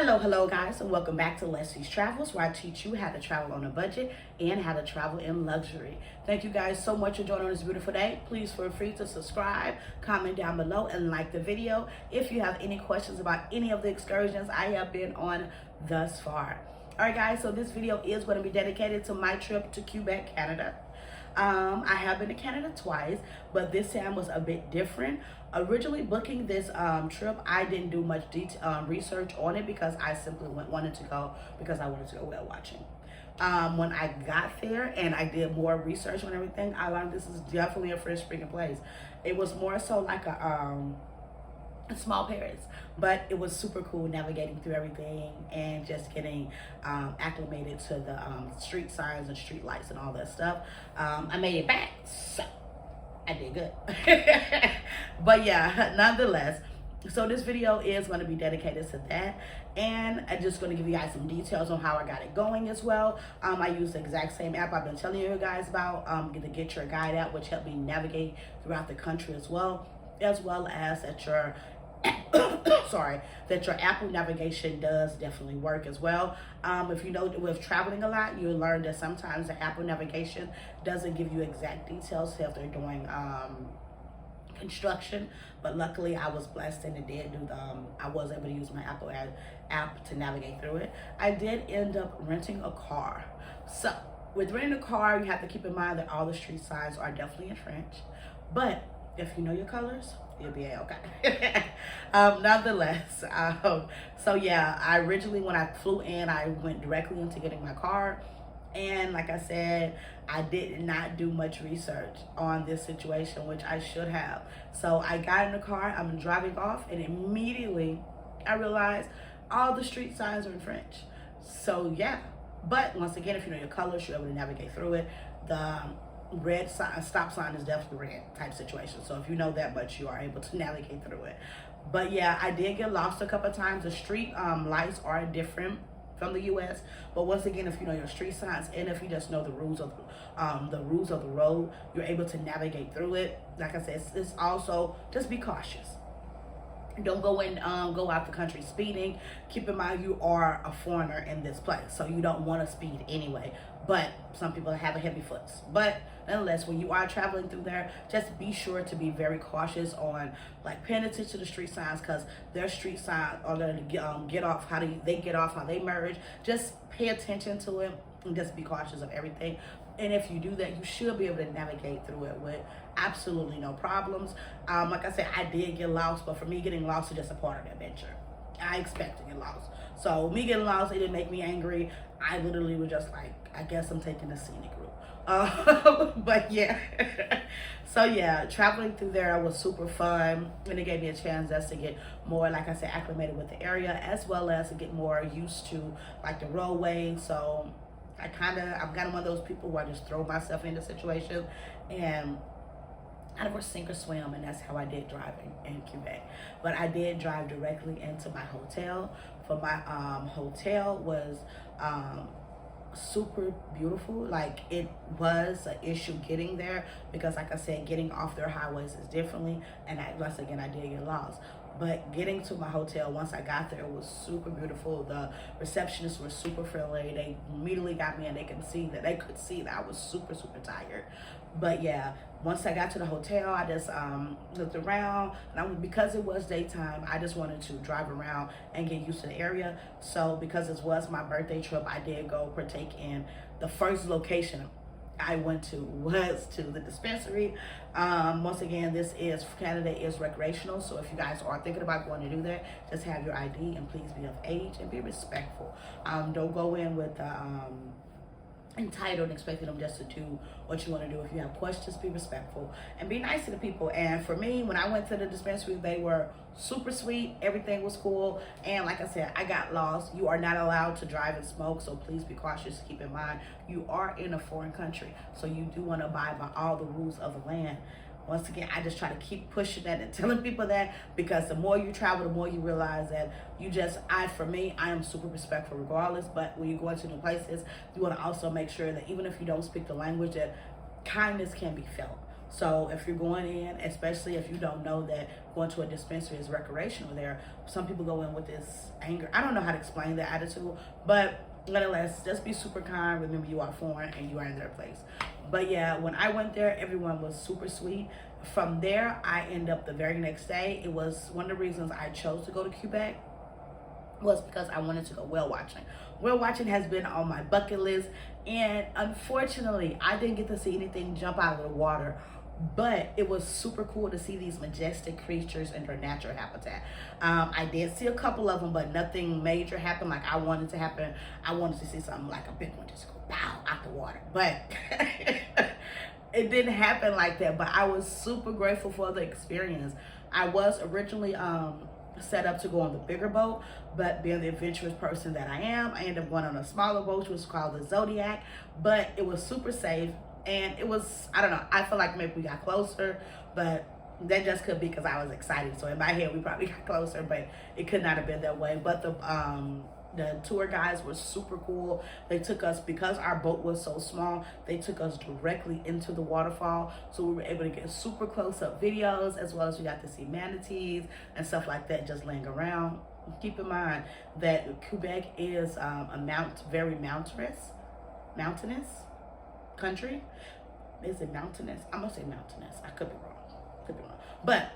Hello guys, and welcome back to Leslie's Travels, where I teach you how to travel on a budget and how to travel in luxury. Thank you guys so much for joining on this beautiful day. Please feel free to subscribe, comment down below, and like the video if you have any questions about any of the excursions I have been on thus far. Alright guys, so this video is going to be dedicated to my trip to Quebec, Canada. I have been to Canada twice, but this time was a bit different. Originally booking this trip, I didn't do much research on it because I simply wanted to go because I wanted to go whale watching. When I got there and I did more research on everything, I learned this is definitely a French speaking place. It was more so like a small Paris, but it was super cool navigating through everything and just getting acclimated to the street signs and street lights and all that stuff. I made it back, so I did good. But yeah, nonetheless, so this video is going to be dedicated to that, and I'm just going to give you guys some details on how I got it going as well. I use the exact same app I've been telling you guys about, the Get Your Guide app, which helped me navigate throughout the country as well as at your that your Apple navigation does definitely work as well. If you know, with traveling a lot, you'll learn that sometimes the Apple navigation doesn't give you exact details if they're doing construction, but luckily I was blessed and it did do I was able to use my Apple app to navigate through it. I did end up renting a car. So with renting a car, you have to keep in mind that all the street signs are definitely in French, but if you know your colors, you'll be okay. Nonetheless, so yeah, I originally, when I flew in, I went directly into getting my car. And like I said, I did not do much research on this situation, which I should have. So I got in the car, I'm driving off, and immediately I realized all the street signs are in French. So yeah, but once again, if you know your colors, you're able to navigate through it. The red stop sign is definitely red type situation, so if you know that much, you are able to navigate through it. But yeah, I did get lost a couple of times. The street lights are different from the US, but once again, if you know your street signs and if you just know the rules of the road, you're able to navigate through it. Like I said, it's also just be cautious. Don't go out the country speeding. Keep in mind you are a foreigner in this place, so you don't want to speed anyway. But some people have a heavy foot. But nonetheless, when you are traveling through there, just be sure to be very cautious on like paying attention to the street signs, because their street signs are going to get off. How they get off? How they merge? Just pay attention to it and just be cautious of everything. And if you do that, you should be able to navigate through it with absolutely no problems. Like I said, I did get lost, but for me, getting lost is just a part of the adventure. I expect to get lost. So me getting lost, it didn't make me angry. I literally was just like, I guess I'm taking the scenic route. But yeah. So yeah, traveling through there was super fun, and it gave me a chance just to get more, like I said, acclimated with the area, as well as to get more used to like the roadway. So I'm kind of one of those people who I just throw myself into situations and I never sink or swim, and that's how I did driving in Quebec. But I did drive directly into my hotel. For my hotel was super beautiful. Like, it was an issue getting there because, like I said, getting off their highways is differently, and once again, I did get lost. But getting to my hotel, once I got there, it was super beautiful. The receptionists were super friendly. They immediately got me, and they could see that I was super tired. But yeah, once I got to the hotel, I just looked around, and because it was daytime, I just wanted to drive around and get used to the area. So because this was my birthday trip, I did go partake in the first location I went to was to the dispensary. Once again, Canada is recreational, so if you guys are thinking about going to do that, just have your ID and please be of age and be respectful. Don't go in with entitled and expecting them just to do what you want to do. If you have questions, be respectful and be nice to the people. And for me, when I went to the dispensary, they were super sweet. Everything was cool. And like I said, I got lost. You are not allowed to drive and smoke, so please be cautious. Keep in mind, you are in a foreign country, so you do want to abide by all the rules of the land. Once again, I just try to keep pushing that and telling people that, because the more you travel, the more you realize that for me, I am super respectful regardless. But when you go into new places, you want to also make sure that even if you don't speak the language, that kindness can be felt. So if you're going in, especially if you don't know that going to a dispensary is recreational there, some people go in with this anger. I don't know how to explain that attitude, but nonetheless, just be super kind. Remember, you are foreign and you are in their place. But yeah, when I went there, everyone was super sweet. From there, I ended up the very next day. It was one of the reasons I chose to go to Quebec was because I wanted to go whale watching. Whale watching has been on my bucket list, and unfortunately, I didn't get to see anything jump out of the water. But it was super cool to see these majestic creatures in their natural habitat. I did see a couple of them, but nothing major happened like I wanted to happen. I wanted to see something like a big one just go bow out the water. But it didn't happen like that. But I was super grateful for the experience. I was originally set up to go on the bigger boat, but being the adventurous person that I am, I ended up going on a smaller boat, which was called the Zodiac. But it was super safe. And it was, I don't know, I feel like maybe we got closer, but that just could be because I was excited. So in my head, we probably got closer, but it could not have been that way. But the tour guides were super cool. They took us, because our boat was so small, they took us directly into the waterfall. So we were able to get super close-up videos, as well as we got to see manatees and stuff like that just laying around. Keep in mind that Quebec is very mountainous country. Is it mountainous? I'm gonna say mountainous. I could be wrong. But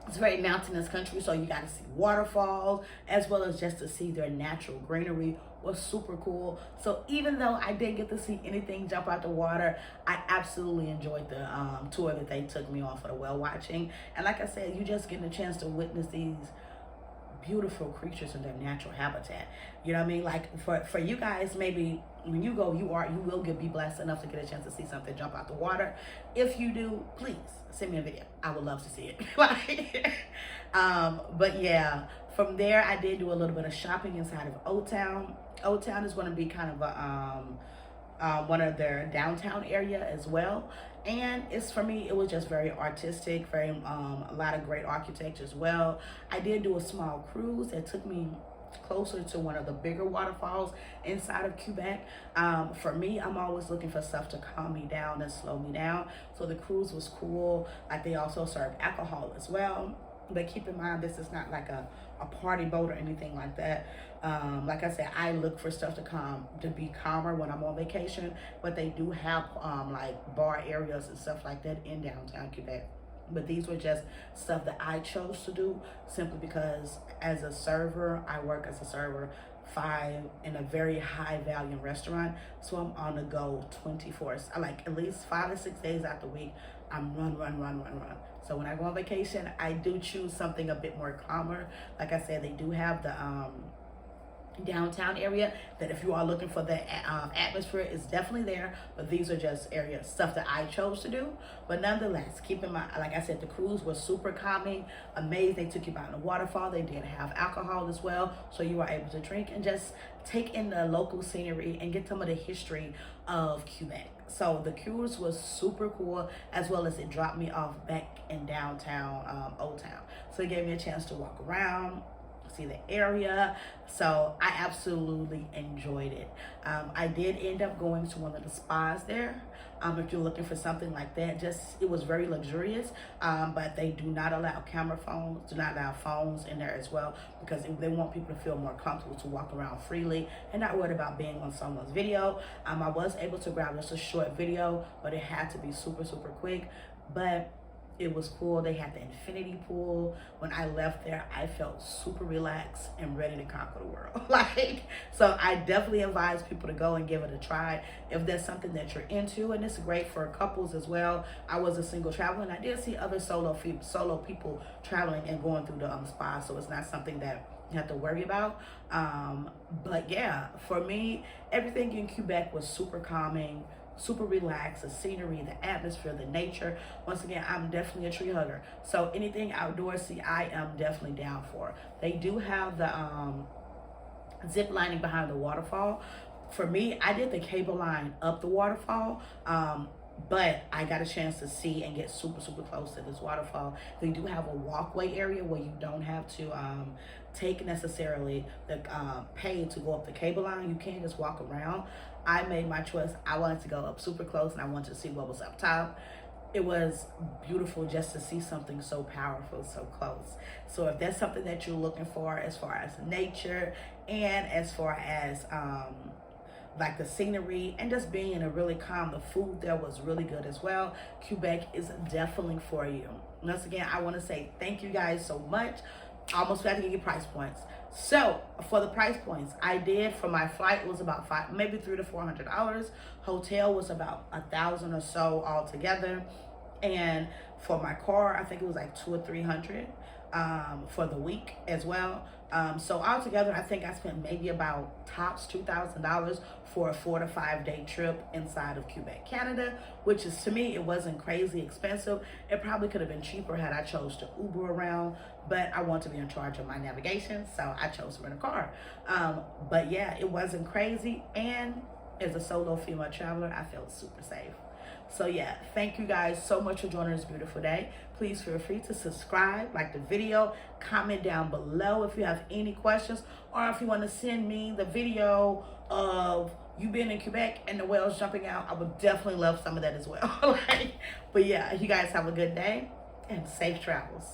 it's a very mountainous country, so you got to see waterfalls, as well as just to see their natural greenery was super cool. So even though I didn't get to see anything jump out the water, I absolutely enjoyed the tour that they took me on for the whale watching. And like I said, you just getting a chance to witness these beautiful creatures in their natural habitat. You know what I mean? Like for you guys, maybe when you go, you will be blessed enough to get a chance to see something jump out the water. If you do, please send me a video. I would love to see it. But yeah, from there I did do a little bit of shopping inside of Old Town. Old Town is going to be kind of a one of their downtown area as well. And it's, for me, it was just very artistic, very a lot of great architecture as well. I did do a small cruise that took me closer to one of the bigger waterfalls inside of Quebec. For me, I'm always looking for stuff to calm me down and slow me down. So the cruise was cool. Like, they also serve alcohol as well. But keep in mind, this is not like a party boat or anything like that. Like I said, I look for stuff to be calmer when I'm on vacation. But they do have like bar areas and stuff like that in downtown Quebec. But these were just stuff that I chose to do simply because as a server, I work as a server in a very high value restaurant. So I'm on the go 24. I like at least 5 to 6 days out the week. I'm run. So when I go on vacation, I do choose something a bit more calmer. Like I said, they do have the downtown area that if you are looking for the atmosphere is definitely there, but these are just stuff that I chose to do. But nonetheless, keep in mind, like I said, the cruise was super calming, amazing. They took you by the waterfall. They did have alcohol as well, so you were able to drink and just take in the local scenery and get some of the history of Quebec. So the cruise was super cool, as well as it dropped me off back in downtown Old Town. So it gave me a chance to walk around, see the area. So I absolutely enjoyed it. I did end up going to one of the spas there. If you're looking for something like that, it was very luxurious, but they do not allow do not allow phones in there as well, because they want people to feel more comfortable to walk around freely and not worried about being on someone's video. I was able to grab just a short video, but it had to be super quick. But it was cool. They had the infinity pool. When I left there, I felt super relaxed and ready to conquer the world. So I definitely advise people to go and give it a try if there's something that you're into. And it's great for couples as well. I was a single traveler, and I did see other solo people traveling and going through the spa. So it's not something that you have to worry about. But yeah, for me, everything in Quebec was super calming, super relaxed. The scenery, the atmosphere, the nature. Once again, I'm definitely a tree hugger, so anything outdoorsy I am definitely down for. They do have the zip lining behind the waterfall. For me, I did the cable line up the waterfall, but I got a chance to see and get super close to this waterfall. They do have a walkway area where you don't have to take necessarily the pay to go up the cable line. You can just walk around. I made my choice. I wanted to go up super close, and I wanted to see what was up top. it was beautiful just to see something so powerful so close. So if that's something that you're looking for as far as nature and as far as like the scenery and just being in a really calm, the food there was really good as well. Quebec is definitely for you. Once again, I want to say thank you guys so much. I almost got to give you price points. So for the price points, I did for my flight, it was about maybe $300 to $400. Hotel was about $1,000 or so altogether, and for my car, I think it was like $200 or $300 for the week as well. So altogether, I think I spent maybe about tops $2,000 for a 4 to 5 day trip inside of Quebec, Canada, which is, to me, it wasn't crazy expensive. It probably could have been cheaper had I chose to Uber around, but I want to be in charge of my navigation, so I chose to rent a car. But yeah, it wasn't crazy, and as a solo female traveler, I felt super safe. So yeah, thank you guys so much for joining this beautiful day. Please feel free to subscribe, like the video, comment down below if you have any questions, or if you want to send me the video of you being in Quebec and the whales jumping out. I would definitely love some of that as well. But yeah, you guys have a good day and safe travels.